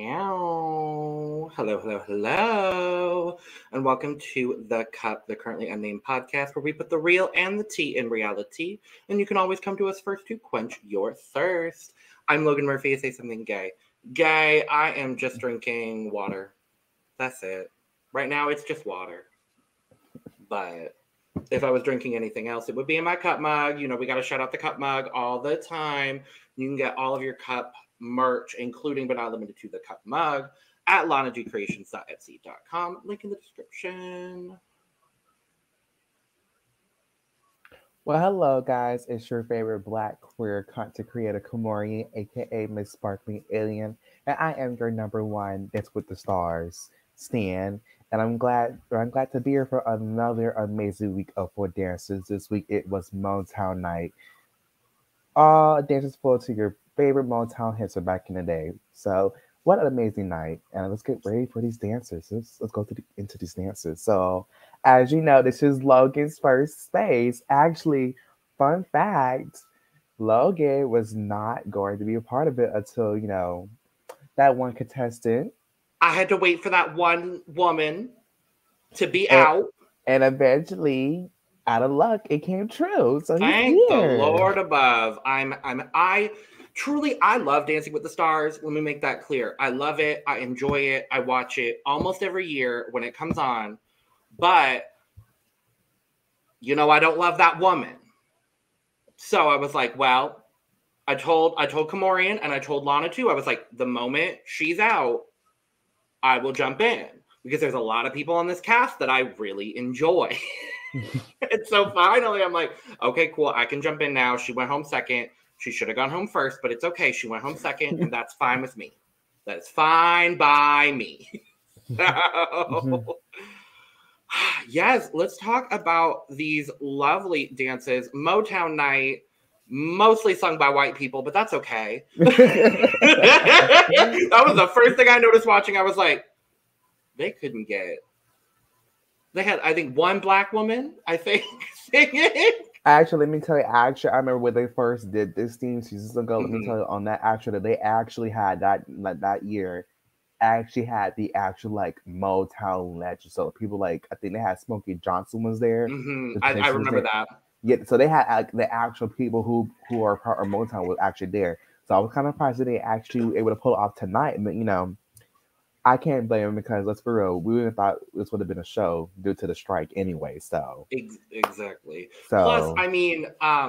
Hello, hello, and welcome to The Cup, the Currently Unnamed Podcast, where we put the real and the tea in reality, and you can always come to us first to quench your thirst. I'm Logan Murphy. Say something gay. Gay, I am just drinking water. That's it. Right now, it's just water. But if I was drinking anything else, it would be in my cup mug. You know, we got to shout out the cup mug all the time. You can get all of your cup merch, including but not limited to the cup mug, at lanagcreations.etsy.com. Link in the description. Well, hello, guys. It's your favorite Black queer content creator, Kamori, aka Miss Sparkling Alien, and I am your number one Dance with the Stars, Stan. And I'm glad to be here for another amazing week of four dances. This week it was Motown night. All dances full to your favorite Motown hits from back in the day. So what an amazing night! And let's get ready for these dances. Let's go into these dances. So, as you know, this is Logan's first space. Actually, fun fact: Logan was not going to be a part of it until that one contestant, I had to wait for that one woman to be and, out. and eventually, out of luck, it came true. So he's Thank the here. Lord above. I truly I love Dancing with the Stars. Let me make that clear. I love it. I enjoy it. I watch it almost every year when it comes on. But I don't love that woman. So I was like, well, I told Kamorian and I told Lana too. I was like, the moment she's out, I will jump in because there's a lot of people on this cast that I really enjoy. And so finally I'm like, okay, cool. I can jump in now. She went home second. She should have gone home first, but it's okay. She went home second, and that's fine with me. That's fine by me. So, yes, let's talk about these lovely dances. Motown Night, mostly sung by white people, but that's okay. That was the first thing I noticed watching. I was like, they couldn't get. They had, I think, one black woman, singing. Actually, let me tell you. Actually, I remember when they first did this theme seasons ago. Let me tell you on that. Actually, that they actually had that year. Actually had the actual like Motown legend. So people like I think they had Smokey Johnson was there. I remember that. Yeah, so they had the actual people who are part of Motown was actually there. So I was kind of surprised that they actually were able to pull it off tonight. But I can't blame them because let's be real, we would have thought this would have been a show due to the strike anyway. So exactly. Plus, so I mean,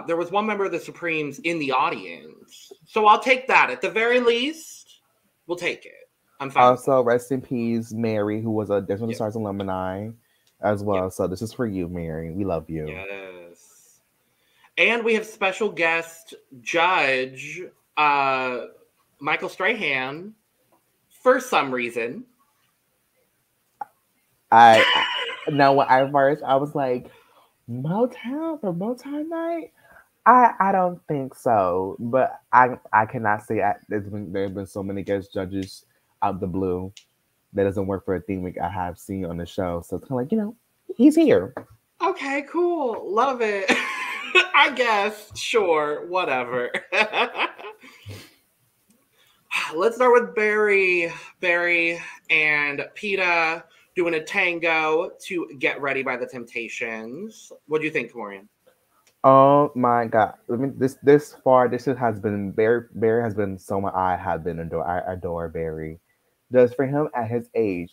there was one member of the Supremes in the audience, so I'll take that. At the very least, we'll take it. I'm fine. Also, rest in peace, Mary, who was a Dance with the Stars alumni as well. Yep. So this is for you, Mary. We love you. Yes. And we have special guest judge Michael Strahan. For some reason, I now when I first I was like, Motown for Motown night. I don't think so, but I cannot say there have been so many guest judges out the blue that doesn't work for a theme week I have seen on the show. So it's kind of like he's here. Okay, cool, love it. I guess sure, whatever. Let's start with Barry and PETA doing a tango to Get Ready by the Temptations. What do you think, Kamorian? Oh my god! I mean, this has been Barry has been someone I have been I adore Barry. Just for him at his age,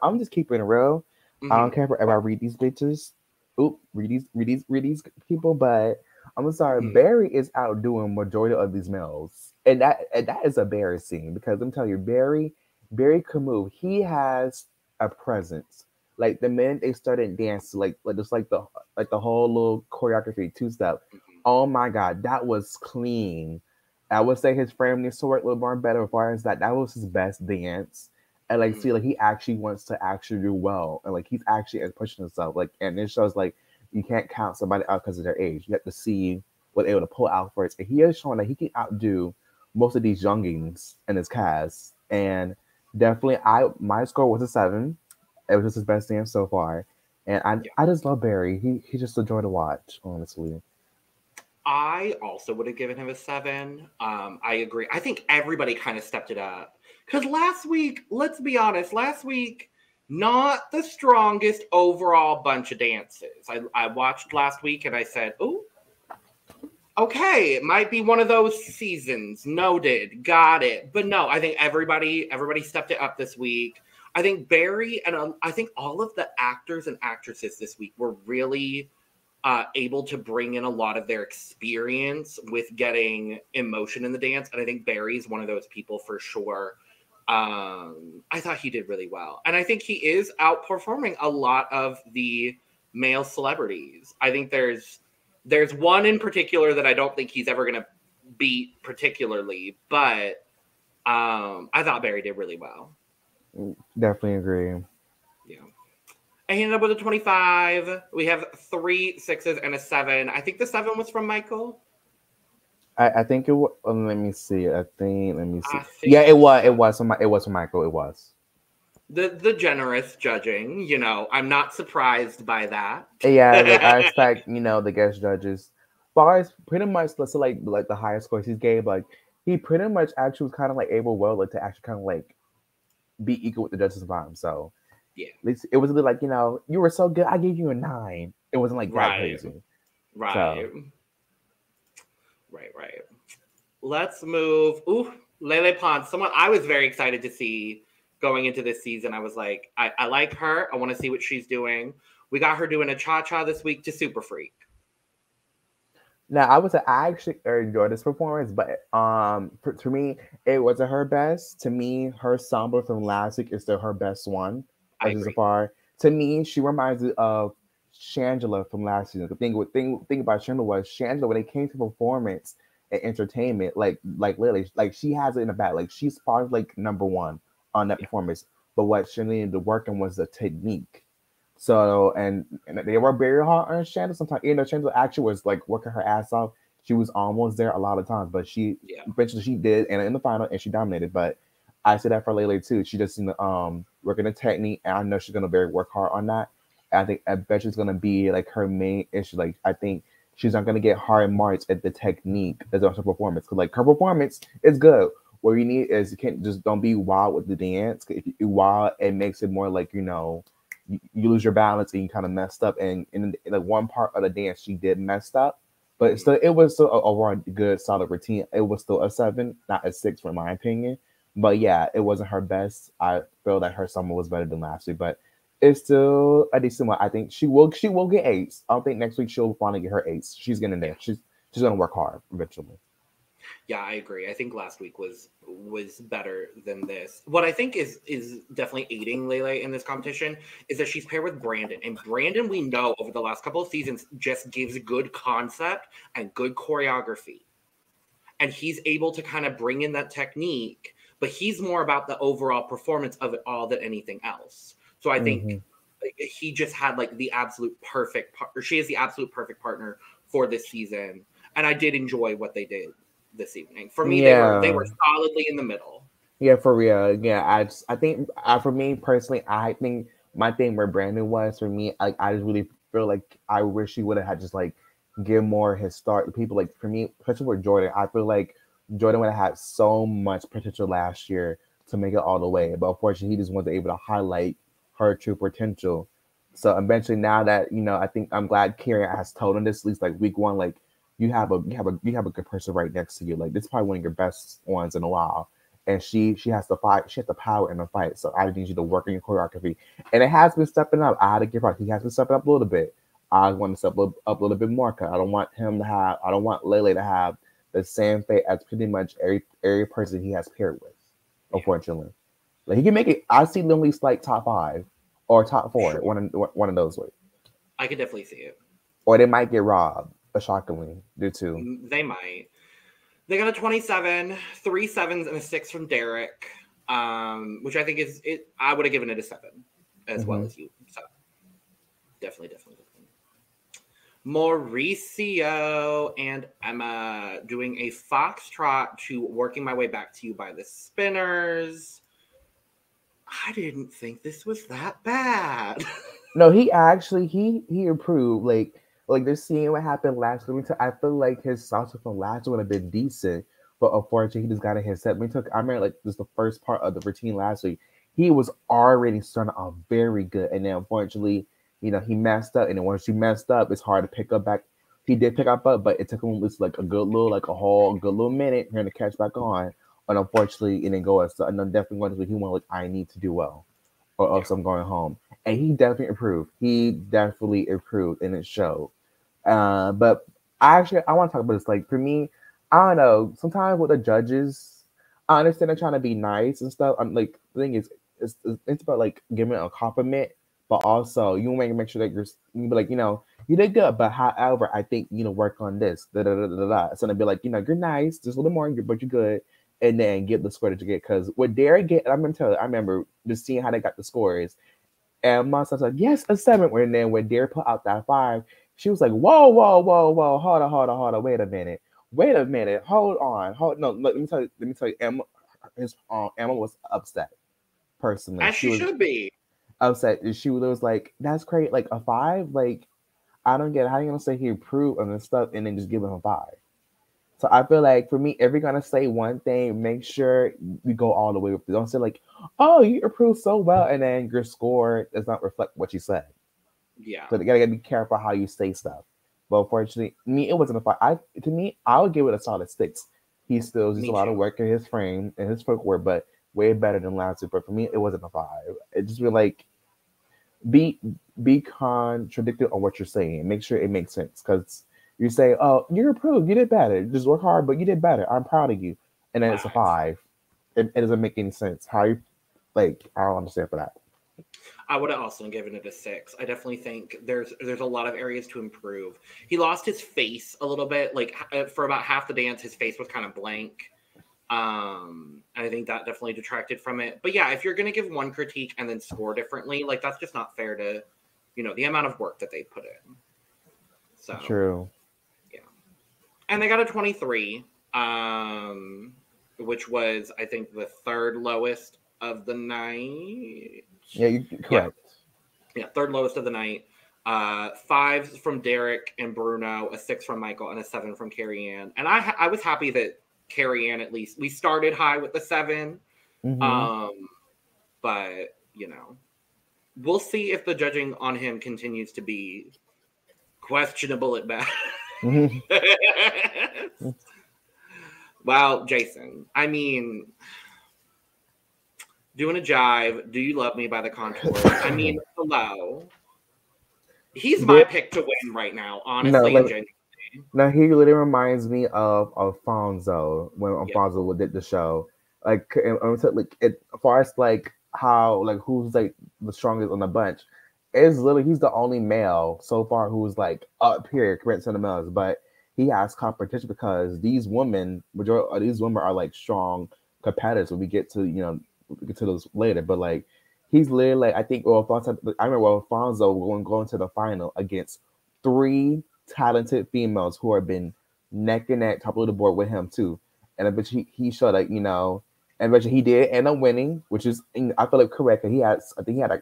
I'm just keeping it real. I don't care if I read these bitches. Read these people, but I'm sorry, Barry is outdoing majority of these males. And that is embarrassing because I'm telling you, Barry can move. He has a presence. Like the minute they started dancing, just like the whole little choreography two step. Oh my god, that was clean. I would say his frame needs to work a little more better as far as that. That was his best dance. And see, he actually wants to actually do well. And he's actually pushing himself. And it shows you can't count somebody out because of their age. You have to see what they're able to pull out first. And he is showing that he can outdo most of these youngings in his cast. And definitely my score was a 7. It was just his best dance so far. And I just love Barry. He's just a joy to watch, honestly. I also would have given him a 7. I agree. I think everybody kind of stepped it up. Because last week, let's be honest, not the strongest overall bunch of dances. I watched last week and I said, "Ooh, okay, it might be one of those seasons." Noted, got it. But no, I think everybody stepped it up this week. I think Barry and I think all of the actors and actresses this week were really able to bring in a lot of their experience with getting emotion in the dance. And I think Barry's one of those people for sure. I thought he did really well. And I think he is outperforming a lot of the male celebrities. I think there's one in particular that I don't think he's ever going to beat particularly, but I thought Barry did really well. Definitely agree. Yeah. I ended up with a 25. We have 3 6s and a 7. I think the 7 was from Michael. I think it was. Let me see. Let me see. I think Yeah, it was. It was from. It was from Michael. It was. The generous judging. You know, I'm not surprised by that. Yeah, like I expect. The guest judges, far as pretty much, let's say like the highest scores he gave, like he pretty much actually was kind of like able like to actually kind of like be equal with the judges vibe. So yeah, at least it was a little like you were so good. I gave you a 9. It wasn't like that crazy. Right. So. Right. Let's move. Ooh, Lele Pons. Someone I was very excited to see going into this season. I was like, I like her. I want to see what she's doing. We got her doing a cha-cha this week to Super Freak. Now I actually enjoyed this performance, but to me it wasn't her best. To me, her samba from last week is still her best one. So far, to me, she reminds me of Shangela from last season. The thing about Shangela was Shangela when it came to performance and entertainment, like Lily, like she has it in the back. Like she's probably like number one on that performance. But what she needed to work on was the technique. So and they were very hard on Shangela sometimes. Shangela actually was like working her ass off. She was almost there a lot of times, but eventually she did, and in the final, and she dominated. But I said that for Lele too. She just working the technique, and I know she's gonna very work hard on that. I bet she's gonna be like her main issue. Like I think she's not gonna get hard marks at the technique as well as her performance. Because like her performance is good. What you need is you can't just don't be wild with the dance. If you wild, it makes it more like you lose your balance and you kind of messed up. And in like one part of the dance, she did messed up, but it was still a overall good solid routine. It was still a 7, not a 6 for my opinion. But yeah, it wasn't her best. I feel that her summer was better than last week, but it's still a decent one. I think she will get 8s. I don't think next week she'll finally get her 8s. She's getting there. She's gonna work hard eventually. Yeah, I agree. I think last week was better than this. What I think is definitely aiding Lele in this competition is that she's paired with Brandon. And Brandon, we know over the last couple of seasons, just gives good concept and good choreography. And he's able to kind of bring in that technique, but he's more about the overall performance of it all than anything else. So I think he just had like the absolute perfect she is the absolute perfect partner for this season. And I did enjoy what they did this evening. For me, they were solidly in the middle. Yeah, for real. Yeah, I think for me personally, I think my thing where Brandon was for me, like I just really feel like I wish he would have had just like give more his start. People like for me, especially with Jordan, I feel like Jordan would have had so much potential last year to make it all the way, but unfortunately, he just wasn't able to highlight her true potential. So eventually, now that I think I'm glad Karen has told him this at least like week 1, like. You have a good person right next to you. Like this is probably one of your best ones in a while, and she has to fight. She has the power in the fight. So I need you to work on your choreography, and it has been stepping up. I had to give her. He has been stepping up a little bit. I want to step up a little bit more because I don't want him to have. I don't want Lele to have the same fate as pretty much every person he has paired with. Unfortunately, like he can make it. I see them at least like top 5 or top 4. Sure. One of those ways. I could definitely see it. Or they might get robbed. Shockingly, due to they might. They got a 27, 3 7s and a 6 from Derek, which I think is it. I would have given it a 7 as well as you. So definitely. Mauricio and Emma doing a foxtrot to Working My Way Back to You by the Spinners. I didn't think this was that bad. No, he actually he improved. Like this scene what happened last week. I feel like his salsa from last would have been decent, But unfortunately, he just got a hit set. I remember like this the first part of the routine last week. He was already starting off very good, and then unfortunately, he messed up. And then once you messed up, it's hard to pick up back. He did pick up, but it took him just like a good little, like a good little minute for him to catch back on. And unfortunately, it didn't go as. And then definitely one week he went like, I need to do well, or else I'm going home. And he definitely improved. He definitely improved, and it showed. But I want to talk about this. Like for me, I don't know. Sometimes with the judges, I understand they're trying to be nice and stuff. I'm like the thing is, it's about like giving a compliment, but also you want to make sure that you be like, you did good, but however, I think work on this. Da, da, da, da, da. So they'll be like, you're nice, just a little more, but you're good, and then get the score that you get. Because what Derek get, I remember just seeing how they got the scores, and my son's like, yes, a 7. And then when Derek put out that 5, she was like, whoa, whoa, whoa, whoa, hold on, wait a minute, hold on, no, let me tell you, Emma was upset personally. As she should be upset. She was like, that's great, like a 5, like I don't get it. How you gonna say he improved on this stuff and then just give him a 5? So I feel like for me, if you're gonna say one thing, make sure we go all the way with it. Don't say like, oh, you improved so well, and then your score does not reflect what you said. Yeah. So you gotta be careful how you say stuff. But unfortunately, me, it wasn't a 5. I would give it a solid 6. He still does a lot of work in his frame and his footwork, but way better than last week. But for me, it wasn't a 5. It just really like be contradicted on what you're saying. Make sure it makes sense, because you say, "Oh, you're improved. You did better. Just work hard, but you did better. I'm proud of you." And then it's a 5. It doesn't make any sense. How you like? I don't understand for that. I would have also given it a 6. I definitely think there's a lot of areas to improve. He lost his face a little bit. Like for about half the dance, his face was kind of blank. And I think that definitely detracted from it. But yeah, if you're gonna give one critique and then score differently, like that's just not fair to, the amount of work that they put in. So true. Yeah. And they got a 23, which was I think the third lowest of the night. Yeah, you correct. Yeah, third lowest of the night. 5 from Derek and Bruno, a 6 from Michael, and a 7 from Carrie Ann. And I was happy that Carrie Ann, at least we started high with the 7. Mm-hmm. But we'll see if the judging on him continues to be questionable at best. Mm-hmm. Well, Jason, I mean, doing a jive, Do You Love Me by the Contours. I mean, hello. He's my pick to win right now, honestly. No, he literally reminds me of Alfonso when Alfonso did the show. Like, as far as like how like who's like the strongest on the bunch, it's literally he's the only male so far who's like up here compared to the males. But he has competition because majority of these women are like strong competitors. When we get to we'll get to those later, but like he's literally like I think Alfonso. I remember Alfonso going to the final against 3 talented females who have been neck and neck top of the board with him too, and I bet he showed like and I bet he did end up winning, which is I feel like correct. And I think he had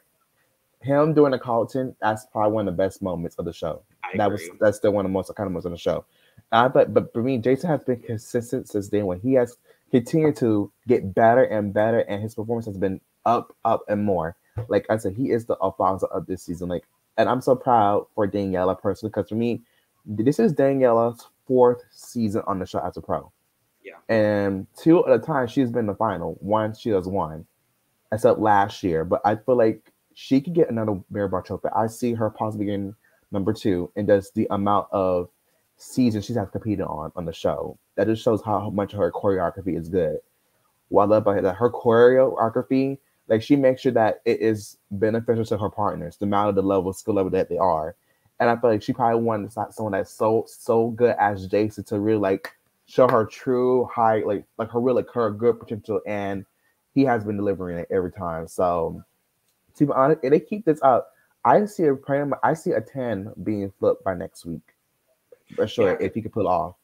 him doing the Carlton. That's probably one of the best moments of the show. That's still one of the most kind of moments on the show. But for me, Jason has been consistent since day one. He has continued to get better and better, and his performance has been up and more. Like I said, he is the Alfonso of this season. Like, and I'm so proud for Daniela personally, because for me, this is Daniela's 4th season on the show as a pro. Yeah. And 2 at a time she's been in the final. 1 she has won, except last year. But I feel like she could get another Mary Bar trophy. I see her possibly getting number 2, and just the amount of seasons she's had competed on the show. That just shows how much her choreography is good. What I love about that her choreography, like she makes sure that it is beneficial to her partners, the amount of the skill level that they are. And I feel like she probably wanted someone that's so good as Jason to really like show her true high, like her real like her good potential, and he has been delivering it every time. So to be honest, if they keep this up, I see a 10 being flipped by next week. For sure, if he could pull off.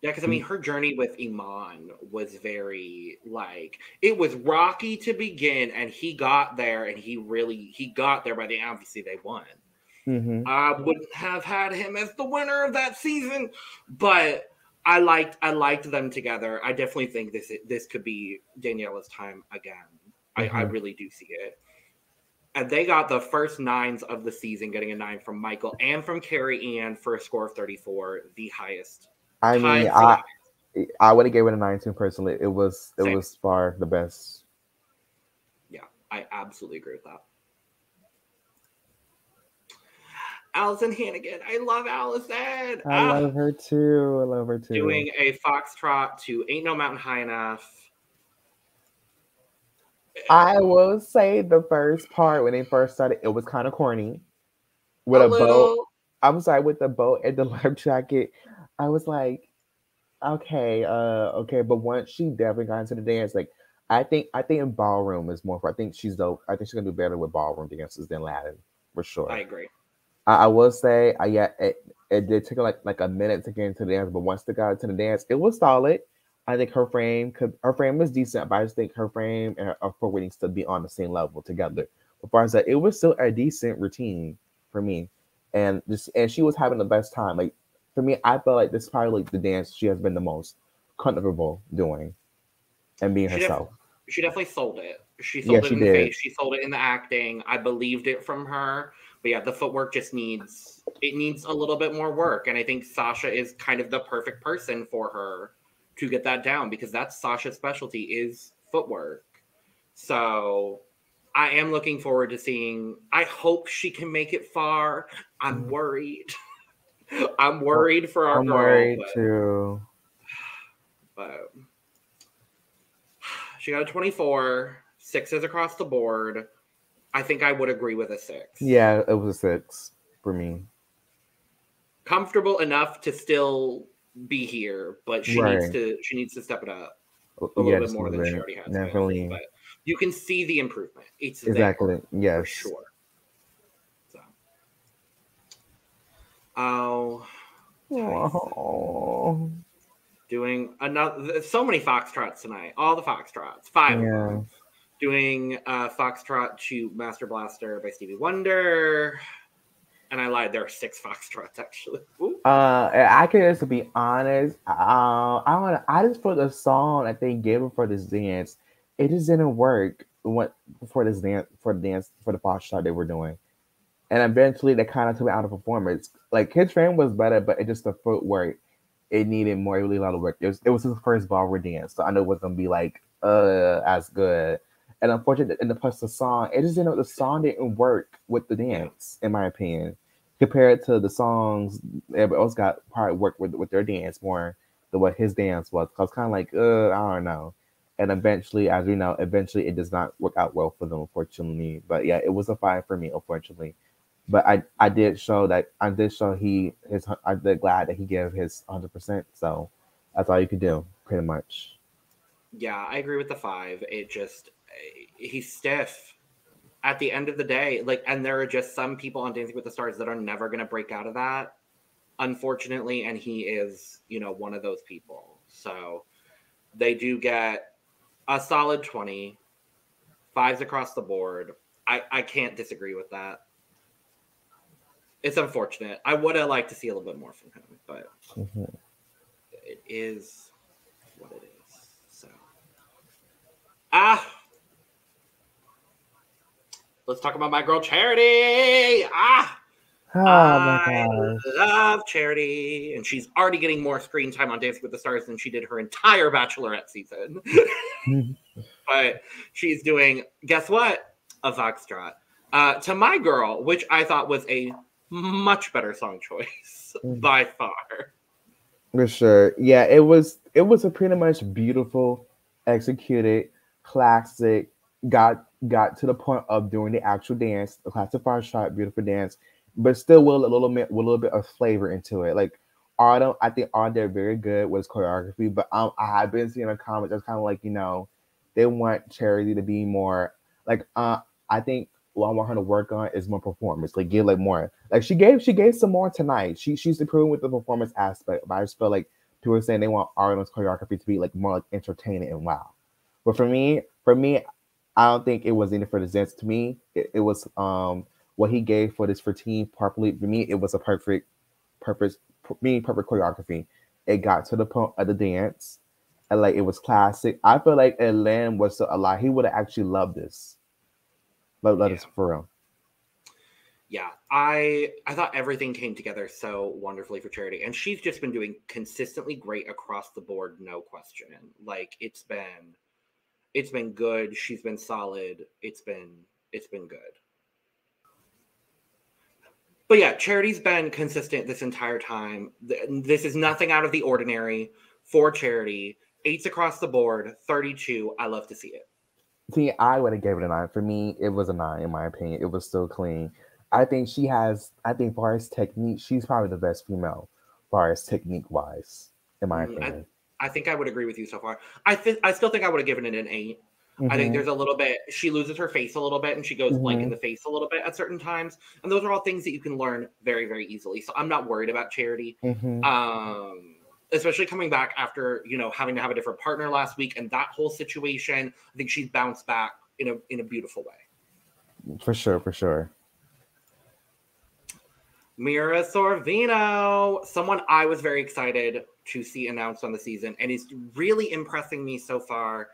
Yeah, because I mean, her journey with Iman was very like it was rocky to begin, and he got there, and he got there by the end. Obviously, they won. Mm-hmm. I wouldn't have had him as the winner of that season, but liked them together. I definitely think this could be Daniela's time again. I really do see it. And they got the first 9s of the season, getting a 9 from Michael and from Carrie Ann for a score of 34, the highest. I mean, I would have given it a 19 personally. It was far the best. Yeah, I absolutely agree with that. Allison Hannigan. I love Allison. I love her too. Doing a foxtrot to Ain't No Mountain High Enough. I will say the first part when they first started, it was kind of corny. With a boat. I'm sorry, with the boat and the life jacket. I was like, okay. But once she definitely got into the dance, like I think in ballroom is more. I think she's dope. I think she's gonna do better with ballroom dances than Latin, for sure. I agree. I will say, it did take like a minute to get into the dance, but once they got into the dance, it was solid. I think her frame was decent, but I just think her frame and her footwork needs to be on the same level together. As far as that, it was still a decent routine for me, and she was having the best time. Like for me, I felt like this is probably like the dance she has been the most comfortable doing, and being herself. She definitely sold it. She sold it in the face. She sold it in the acting. I believed it from her. But yeah, the footwork just needs a little bit more work. And I think Sasha is kind of the perfect person for her to get that down, because that's Sasha's specialty, is footwork. So I am looking forward to seeing. I hope she can make it far. I'm worried. I'm worried for our girl. I'm worried too. But she got a 24, 6s across the board. I think I would agree with a 6. Yeah, it was a 6 for me. Comfortable enough to still be here, but she needs to step it up a little bit more than she already has. Definitely. But you can see the improvement. It's exactly there, yes, for sure. So, doing another. So many foxtrots tonight. All the foxtrots. 5 of them. Doing Foxtrot to Master Blaster by Stevie Wonder. And I lied, there are 6 foxtrots actually. I can just be honest. I just put the song that they gave him for this dance. It just didn't work for the foxtrot they were doing. And eventually they kind of took it out of performance. Like his frame was better, but it just the footwork, it needed more, really a lot of work. It was his first ballroom dance, so I know it wasn't gonna be like as good. And unfortunately, plus the song, it just didn't. The song didn't work with the dance, in my opinion, compared to the songs. Everybody else got probably work with their dance more than what his dance was. I was kind of like, I don't know. And eventually, as we know, it does not work out well for them, unfortunately. But yeah, it was a 5 for me, unfortunately. But I did show I did glad that he gave his 100%. So that's all you could do, pretty much. Yeah, I agree with the 5. He's stiff at the end of the day. Like, and there are just some people on Dancing with the Stars that are never going to break out of that, unfortunately. And he is, one of those people. So they do get a solid 20, 5s across the board. I can't disagree with that. It's unfortunate. I would have liked to see a little bit more from him, but it is what it is. So, let's talk about my girl Charity. I love Charity, and she's already getting more screen time on Dancing with the Stars than she did her entire Bachelorette season. But she's doing, guess what? A foxtrot to My Girl, which I thought was a much better song choice by far. For sure. Yeah, it was a pretty much beautiful, executed, classic, got to the point of doing the actual dance, the classic foxtrot, beautiful dance, but still with a little bit of flavor into it. Like I think all they're very good with choreography, but I have been seeing a comment that's kind of like, they want Charity to be more like I think what I want her to work on is more performance. Like give like more. Like she gave some more tonight. She's improving with the performance aspect, but I just feel like people are saying they want Ariana's choreography to be like more like entertaining and wow. But for me, I don't think it was anything for the dance. To me, it was what he gave for this for team properly. For me, it was a perfect choreography. it got to the point of the dance, and like it was classic. I feel like Alan was so alive. He would have actually loved this. Let us for real. Yeah, I thought everything came together so wonderfully for Charity, and she's just been doing consistently great across the board, no question. Like it's been good. She's been solid. It's been good. But yeah, Charity's been consistent this entire time. This is nothing out of the ordinary for Charity. 8s across the board, 32. I love to see it. See, I would have given it a 9. For me, it was a 9 in my opinion. It was still clean. I think she has. I think, far as technique, she's probably the best female, far as technique wise, in my opinion. I think I would agree with you so far. I still think I would have given it an 8. I think there's a little bit, she loses her face a little bit and she goes blank in the face a little bit at certain times. And those are all things that you can learn very, very easily. So I'm not worried about Charity. Especially coming back after, having to have a different partner last week and that whole situation. I think she's bounced back in a beautiful way. For sure. Mira Sorvino, someone I was very excited to see announced on the season and is really impressing me so far.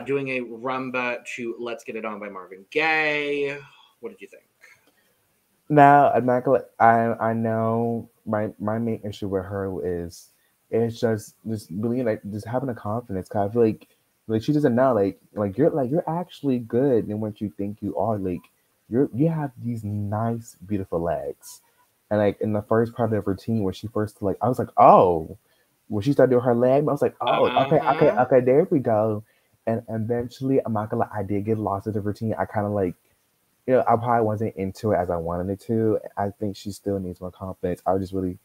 Doing a rumba to Let's Get It On by Marvin Gaye. What did you think? Now, I'm not gonna. I know my main issue with her is it's just really like just having a confidence. Cause I feel like she doesn't know like you're actually good in what you think you are. Like you have these nice beautiful legs, and like in the first part of the routine where she first like I was like, oh, when she started doing her leg, I was like, oh, okay, there we go. And eventually, I'm not gonna lie, I did get lost in the routine. I kind of like, I probably wasn't into it as I wanted it to. I think she still needs more confidence. I really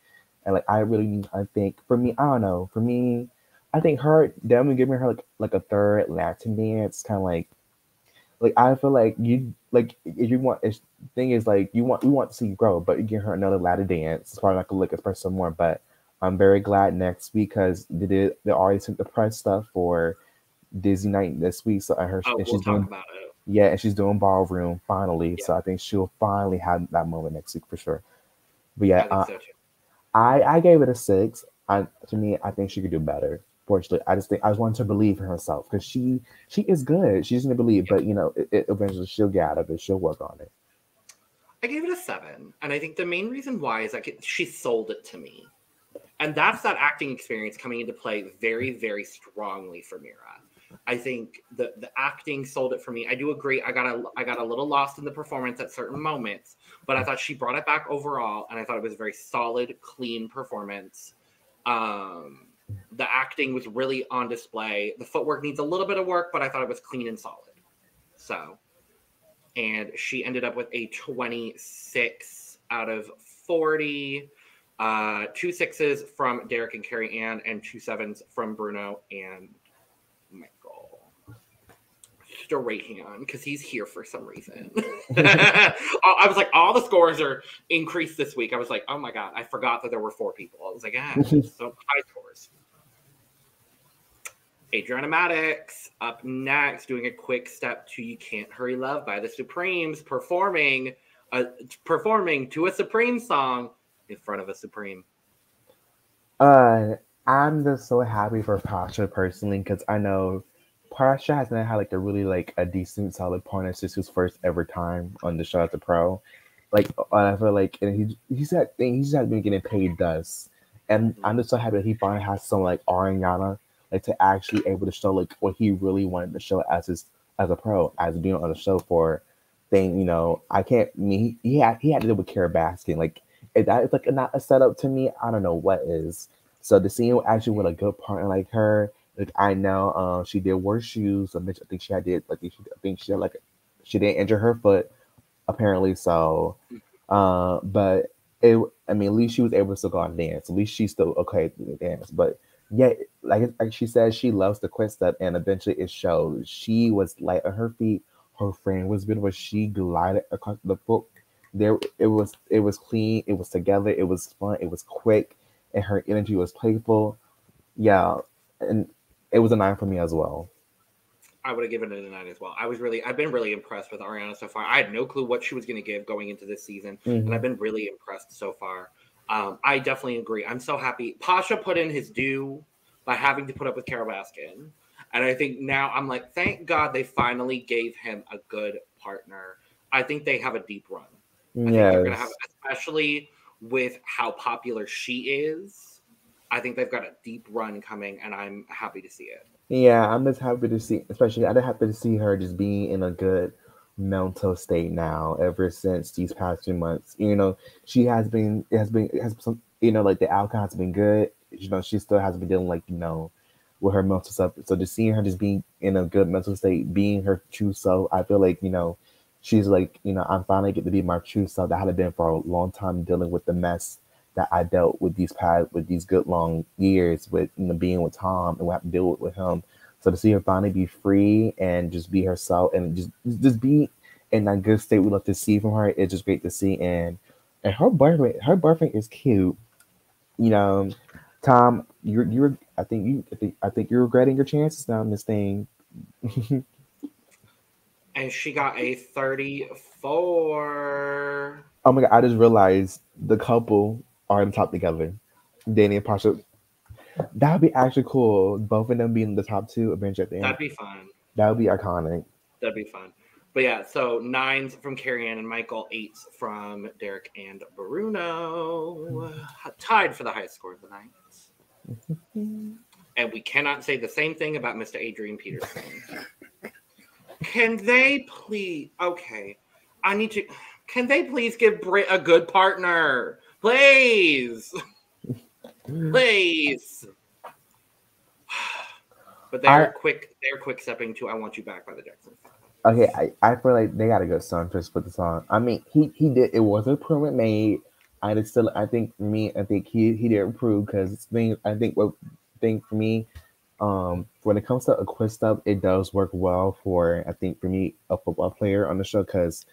need, I think, for me, I don't know. For me, I think them giving her like a third Latin dance, kind of like I feel like if you want, thing is like we want to see you grow, but you give her another Latin dance. It's probably not gonna look express some more, but I'm very glad next week because they already sent the press stuff for Disney night this week, so I heard we'll talk about it. Yeah, and she's doing ballroom finally, so I think she'll finally have that moment next week for sure. But yeah, I think so too. I gave it a 6. To me, I think she could do better. Fortunately, I just want to believe in herself because she is good. She's gonna believe, but eventually she'll get out of it. She'll work on it. I gave it a 7, and I think the main reason why is like she sold it to me, and that's that acting experience coming into play very, very strongly for Mira. I think the acting sold it for me. I do agree. I got a little lost in the performance at certain moments, but I thought she brought it back overall, and I thought it was a very solid, clean performance. The acting was really on display. The footwork needs a little bit of work, but I thought it was clean and solid. So, and she ended up with a 26 out of 40. 2 6s from Derek and Carrie Ann, and 2 7s from Bruno and Michael. Strahan, because he's here for some reason. I was like, all the scores are increased this week. I was like, oh my god, I forgot that there were 4 people. I was like, so high scores. Adriana Maddox up next, doing a quick step to "You Can't Hurry Love" by the Supremes, performing to a Supreme song in front of a Supreme. I'm just so happy for Pasha personally because I know Pasha hasn't had like a decent solid partner since his first ever time on the show as a pro. Like I feel like and he's just been getting paid dust, and I'm just so happy that he finally has some like Ariana like to actually able to show like what he really wanted to show as a pro as being on the show for thing. I can't. I mean, he had to deal with Kara Baskin like. If that is like not a setup to me, I don't know what is. So to see him actually with a good partner like her, like I know she did wear shoes. I think she did. Like I think she had she didn't injure her foot apparently. So, but I mean, at least she was able to still go and dance. At least she's still okay to dance. But yeah, like she says, she loves the quit step, and eventually it shows. She was light on her feet. Her frame was beautiful. She glided across the book. There, it was clean. It was together. It was fun. It was quick, and her energy was playful. Yeah, and it was a 9 for me as well. I would have given it a 9 as well. I've been really impressed with Ariana so far. I had no clue what she was going to give going into this season, and I've been really impressed so far. I definitely agree. I'm so happy. Pasha put in his due by having to put up with Carol Baskin. And I think now I'm like, thank God they finally gave him a good partner. I think they have a deep run. I think they're going to have, Yes. especially with how popular she is, I think they've got a deep run coming, and I'm happy to see it. Yeah, I'm just happy to see, especially I'm happy to see her just being in a good mental state now. Ever since these past 2 months, she has been, it has some, like the outcome has been good. She still has been dealing, like, with her mental stuff. So just seeing her just being in a good mental state, being her true self, I feel like she's like, I'm finally get to be my true self that had been for a long time dealing with the mess that I dealt with these good long years with being with Tom and what I have to deal with him. So to see her finally be free and just be herself and just be in that good state we love to see from her, it's just great to see. And her boyfriend is cute. You know, Tom, you're I think you're regretting your chances now in this thing. And she got a 34. Oh my god, I just realized the couple are in the top together. Danny and Pasha. That would be actually cool. Both of them being the top two Avengers at the end. That'd be fun. That would be iconic. That'd be fun. But yeah, so 9s from Carrie Ann and Michael, 8s from Derek and Bruno. Tied for the highest score of the night. And we cannot say the same thing about Mr. Adrian Peterson. Can they please? Okay, I need to. Can they please give Britt a good partner, please, please? But they're quick. They're quick stepping to "I Want You Back" by the Jacksons. Okay, I feel like they got a good song just for the song. I mean, he did. It was a improvement made. I think for me, I think he did improve because I think what thing for me, when it comes to a quiz stuff, it does work well for, I think for me, a football player on the show because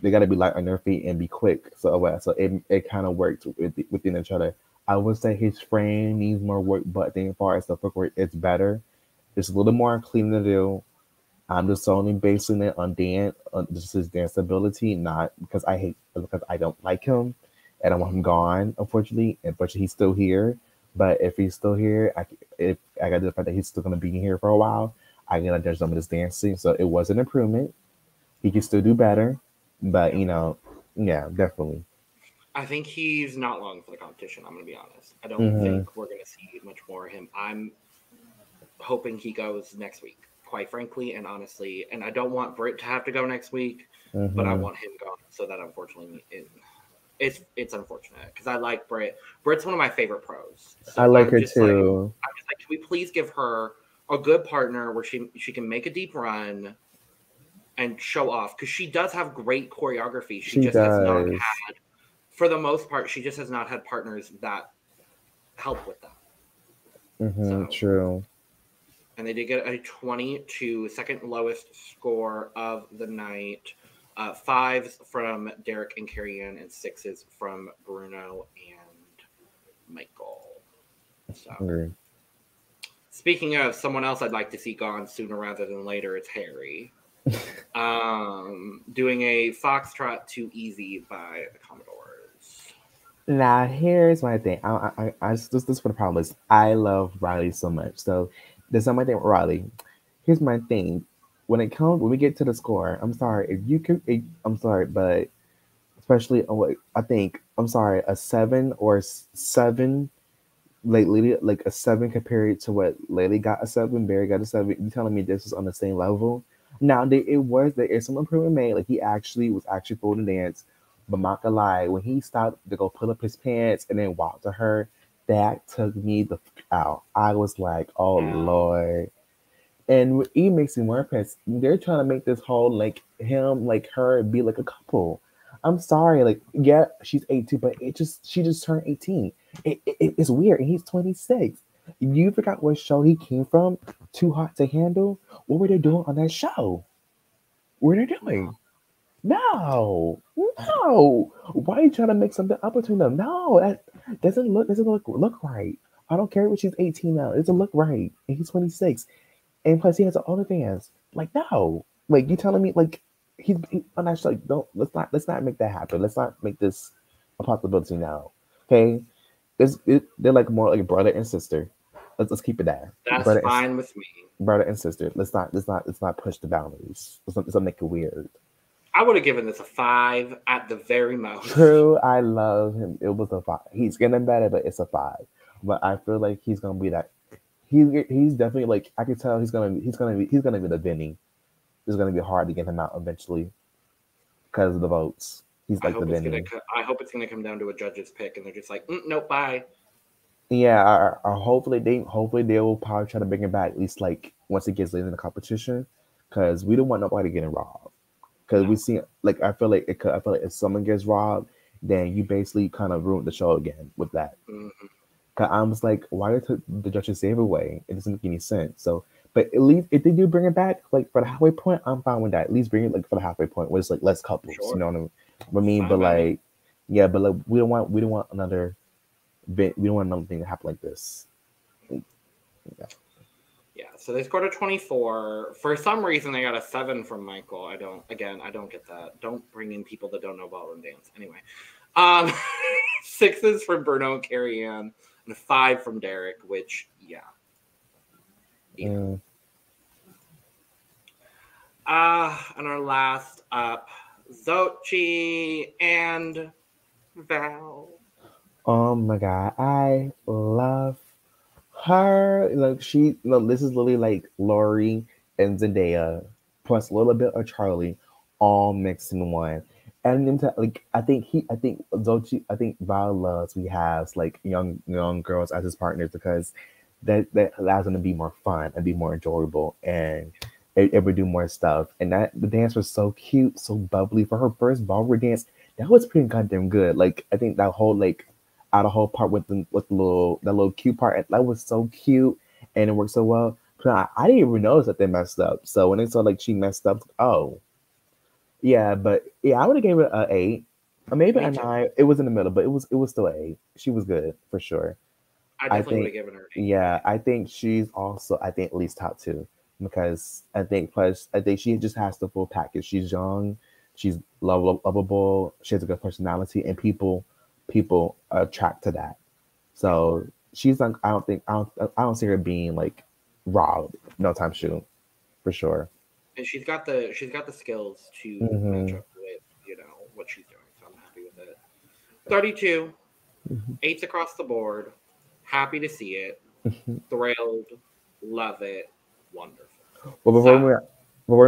they got to be light on their feet and be quick. So it kind of worked within each other. I would say his frame needs more work, but I think as far as the footwork, it's better. It's a little more clean to do. I'm just only basing it on just his dance ability, not because I don't like him and I want him gone, unfortunately. But he's still here. But if he's still here, if I got the fact that he's still gonna be here for a while, I gotta judge some of his dancing. So it was an improvement. He can still do better, but yeah, definitely. I think he's not long for the competition. I'm gonna be honest. I don't Mm-hmm. think we're gonna see much more of him. I'm hoping he goes next week, quite frankly and honestly. And I don't want Britt to have to go next week, but I Mm-hmm. want him gone. So that unfortunately, it's unfortunate because I like Britt. Britt's one of my favorite pros. I So like I'm her just like, too. can we please give her a good partner where she can make a deep run and show off because she does have great choreography. She She just has not does. had, for the most part, she just has not had partners that help with that. Mm-hmm. So, True. and they did get a 22, second lowest score of the night. 5s from Derek and Carrie Ann, and 6s from Bruno and Michael. So, Agree. speaking of someone else I'd like to see gone sooner rather than later, it's Harry. Doing a Foxtrot Too Easy by the Commodores. Now here's my thing. This is what the problem is. I love Riley so much. So there's not my thing with Riley. Here's my thing. When we get to the score, I'm sorry if you could. I'm sorry, but especially on what I think. I'm sorry, a 7 like a 7 compared to what Laylee got a 7, Barry got a 7. You telling me this is on the same level? Now there is some improvement made. Like he actually was actually full to dance, but not gonna lie, when he stopped to go pull up his pants and then walk to her, that took me the out. I was like, oh Lord. And what it makes me more pissed. They're trying to make this whole like him, like her be like a couple. I'm sorry, like yeah, she's 18, but she just turned 18. It's weird, and he's 26. You forgot what show he came from? Too Hot to Handle. What were they doing on that show? What are they doing? No, no. Why are you trying to make something up between them? No, that doesn't look right. I don't care if she's 18 now. It doesn't look right, and he's 26. And plus, he has all the fans. Like, no, like you telling me like he's on that show. Like, don't let's not make that happen. Let's not make this a possibility now. Okay, they're like more like brother and sister. Let's keep it there. That's fine with me. Brother and sister. Let's not push the boundaries. Let's not make it weird. I would have given this a 5 at the very most. True, I love him. It was a 5. He's getting better, but it's a 5. But I feel like he's gonna be that. He's definitely like I can tell he's gonna be the Vinny. It's gonna be hard to get him out eventually because of the votes. He's like the Vinny. I hope it's gonna come down to a judge's pick, and they're just like, nope, bye. Yeah, hopefully they will probably try to bring it back at least like once it gets later in the competition, because we don't want nobody getting robbed. Because we see like I feel like if someone gets robbed, then you basically kind of ruined the show again with that. Mm-hmm. Cause I was like, why did the judges save away? It doesn't make any sense. So, but at least if they do bring it back, like for the halfway point, I'm fine with that. At least bring it like for the halfway point, where it's like less couples. Sure. You know what I mean? But like, yeah, but like we don't want another bit. We don't want another thing to happen like this. Yeah. So they scored a 24. For some reason, they got a 7 from Michael. I don't get that. Don't bring in people that don't know ballroom dance. Anyway, 6s from Bruno and Carrie Ann. And a 5 from Derek, which, yeah. And our last up, Xochitl and Val. Oh my God, I love her. Like this is literally like Lori and Zendaya plus a little bit of Charlie, all mixed in one. And then I think Val loves we have like young girls as his partners because that allows them to be more fun and be more enjoyable and it would do more stuff. And that the dance was so cute, so bubbly for her first ballroom dance. That was pretty goddamn good. Like I think that whole whole part with the little cute part that was so cute and it worked so well. But I didn't even notice that they messed up. So when they saw like she messed up, oh. Yeah, but yeah, I would have gave it an 8, or maybe a 9. It was in the middle, but it was still an 8. She was good for sure. I definitely would have given her an 8. Yeah, I think she's also at least top 2 because I think she just has the full package. She's young, she's lovable, she has a good personality, and people attract to that. So she's like I don't see her being like robbed no time soon, for sure. And she's got the skills to match up with what she's doing. So I'm happy with it. 32, 8s across the board. Happy to see it. Thrilled, love it, wonderful. Well, before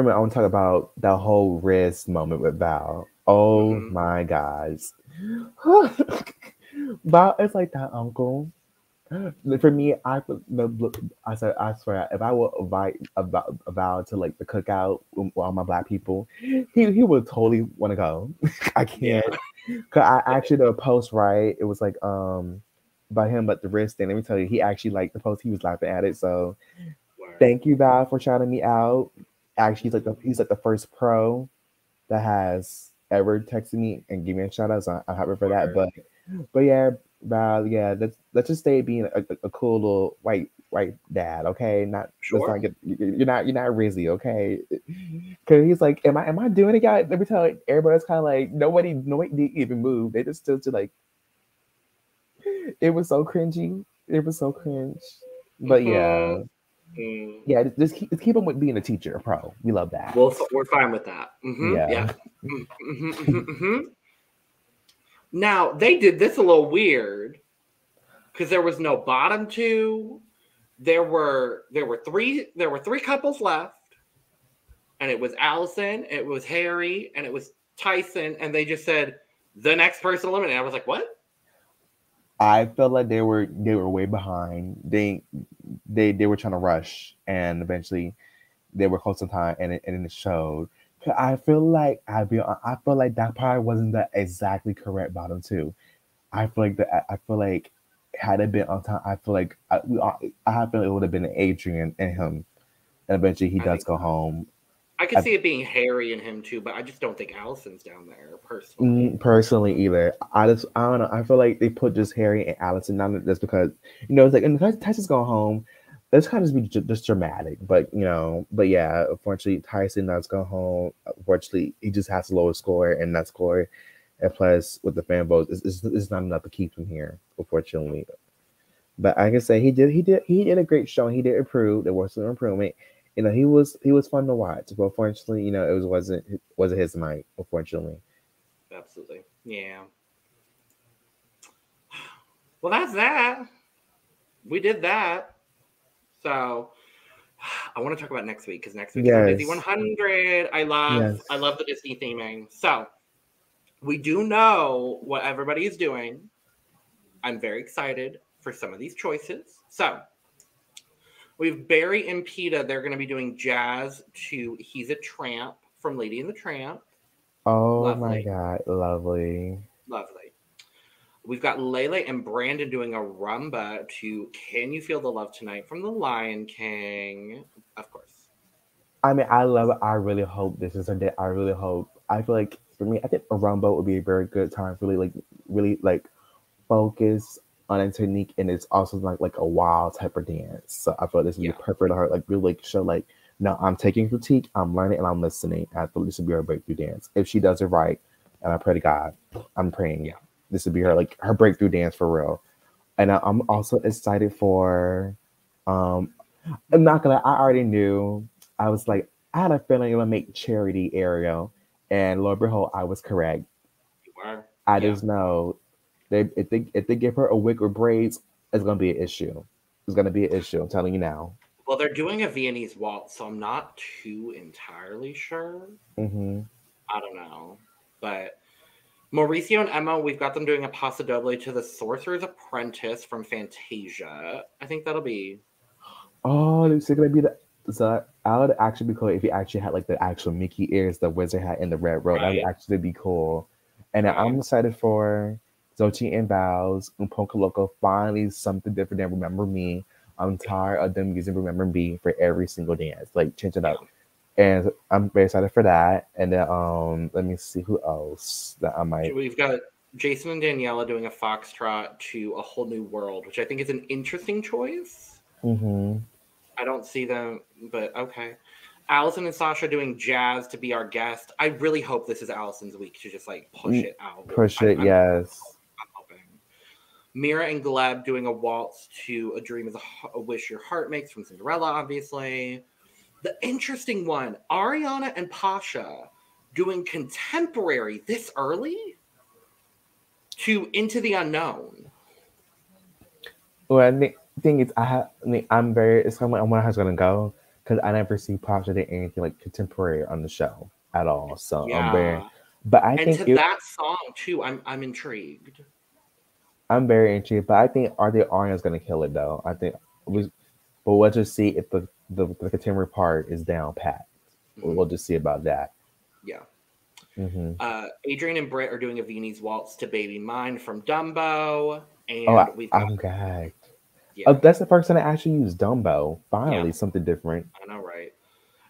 we I want to talk about that whole Riz moment with Val. Oh my guys, Val is like that uncle. For me, I swear, if I would invite a Val to like the cookout with all my Black people, he would totally want to go. I can't. Cause I actually did a post, right? It was like about him, but the wrist thing. Let me tell you, he actually liked the post. He was laughing at it. So thank you, Val, for shouting me out. Actually, he's like the first pro that has ever texted me and give me a shout out. So I'm happy for that. But yeah. Val, yeah, let's just stay being a cool little white dad, okay? Let's not get you're not Rizzy, okay? Because he's like, am I doing it, guys? Let me tell you, everybody's kind of like nobody didn't even move. They just still to like. It was so cringy. It was so cringe. But yeah, just keep him with being a teacher, a pro. We love that. We're fine with that. Yeah. Now they did this a little weird because there was no bottom 2. There were 3 couples left, and it was Allison, it was Harry, and it was Tyson, and they just said the next person eliminated. I was like, what? I felt like they were way behind. They were trying to rush, and eventually they were close in time, and it showed. I feel like that probably wasn't the exactly correct bottom 2. I feel like had it been on time, I feel like I feel it would have been Adrian and him, and eventually he does go home. I could see it being Harry and him too, but I just don't think Allison's down there personally. Personally, either I don't know. I feel like they put just Harry and Allison down just because it's like and Tyson's going home. It's kind of just dramatic, but yeah, unfortunately Tyson does go home. Unfortunately, he just has a lower score, and that score And plus, with the fan votes, it's not enough to keep him here, unfortunately. But I can say he did a great show. He did improve. There was some improvement. He was fun to watch. But unfortunately, it wasn't his night. Unfortunately. Absolutely. Yeah. Well, that's that. We did that. So I want to talk about next week because next week is our Disney Yes. 100. I love Yes. the Disney theming. So we do know what everybody is doing. I'm very excited for some of these choices. So we've Barry and Peta. They're going to be doing jazz to "He's a Tramp" from Lady and the Tramp. Oh my Lovely, God, lovely. lovely. We've got Lele and Brandon doing a rumba to "Can You Feel the Love Tonight" from The Lion King. Of course. I mean, I love it. I really hope this is a day. I really hope. I feel like for me, I think a rumba would be a very good time. Really focus on a technique, and it's also like a wild type of dance. So I feel like this would be Yeah. perfect for her. Like really show like, no, I'm taking critique, I'm learning, and I'm listening. I feel this would be her breakthrough dance if she does it right. And I pray to God, I'm praying Yeah. this would be her like her breakthrough dance for real. And I'm also excited for. Um, I'm not gonna. I already knew. I was like, I had a feeling it would make Charity Ariel, and Lord behold, I was correct. You are. I Yeah. just know if they give her a wig or braids, it's gonna be an issue. It's gonna be an issue. I'm telling you now. Well, they're doing a Viennese waltz, so I'm not too entirely sure. Hmm. I don't know. But Mauricio and Emma, we've got them doing a Paso Doble to the Sorcerer's Apprentice from Fantasia. I think that'll be Oh, it's gonna be the. So I would actually be cool if he actually had like the actual Mickey ears, the wizard hat, and the red robe. That would right. actually be cool. And I'm Right. excited for Zochi and Bows and Poca Loco. Finally, something different than Remember Me. I'm tired of them using Remember Me for every single dance. Like change it Yeah. up. And I'm very excited for that. And then let me see who else that I might. We've got Jason and Daniela doing a foxtrot to A Whole New World, which I think is an interesting choice. Hmm. I don't see them, but okay. Allison and Sasha doing jazz to be our guest. I really hope this is Allison's week to just like push it out. Push I'm, it, I'm, yes. I'm hoping. Mira and Gleb doing a waltz to "A Dream is a Wish Your Heart Makes" from Cinderella, obviously. The interesting one, Ariana and Pasha doing contemporary this early to "Into the Unknown." Well, the thing is, I'm very. It's kind of like I wonder how it's gonna go because I never see Pasha did anything like contemporary on the show at all. So I'm very, Yeah. but I And think to it. that song too, I'm intrigued. I'm very intrigued, but I think Arya's gonna kill it though. I think we, but we'll just see if the contemporary part is down pat. Mhm. We'll just see about that. Yeah. Hmm. Adrian and Britt are doing a Viennese waltz to "Baby Mine" from Dumbo, Oh, and we've got I'm gagged. Oh, yeah, that's the first time I actually used Dumbo. yeah, Finally, something different. I know, right?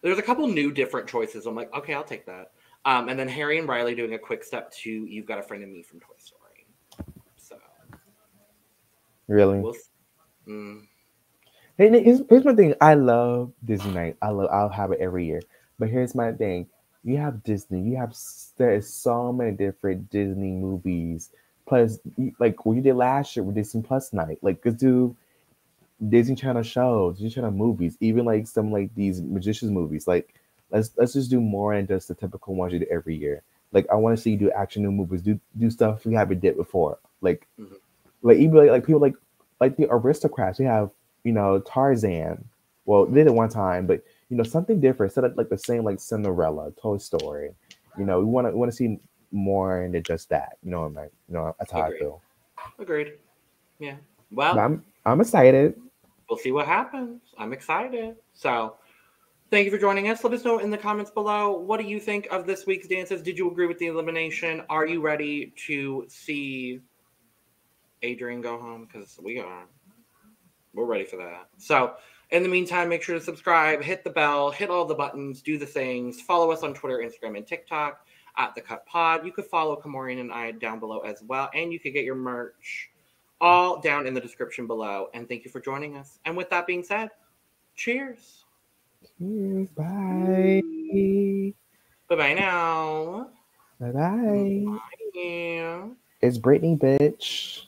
There's a couple new different choices. I'm like, okay, I'll take that. And then Harry and Riley doing a quick step to "You've Got a Friend in Me" from Toy Story. So Really. we'll. Mm, Here's my thing. I love Disney night. I'll have it every year. But here's my thing. You have Disney. There is so many different Disney movies. Plus, like what you did last year with Disney Plus night. Like, let's do Disney Channel shows, Disney Channel movies, even like some like these magicians movies. Like, let's just do more than just the typical ones you do every year. Like, I want to see you do action new movies. Do stuff we haven't did before. mhm. Like even like people like the aristocrats. We have Tarzan. Well, they did it one time, but something different. Instead of like the same like Cinderella, Toy Story. We want to see more than just that. You know what I mean? That's how I Agreed. feel. Agreed. Yeah. But Well, I'm excited. we'll see what happens. I'm excited. So thank you for joining us. Let us know in the comments below. What do you think of this week's dances? Did you agree with the elimination? Are you ready to see Adrian go home? Because we are. We're ready for that. So in the meantime, make sure to subscribe, hit the bell, hit all the buttons, do the things. Follow us on Twitter, Instagram, and TikTok at The Cut Pod. You could follow Kamorian and I down below as well. And you could get your merch all down in the description below. And thank you for joining us. And with that being said, cheers. Cheers. Bye. Bye bye now. Bye bye. Yeah. It's Brittany, bitch.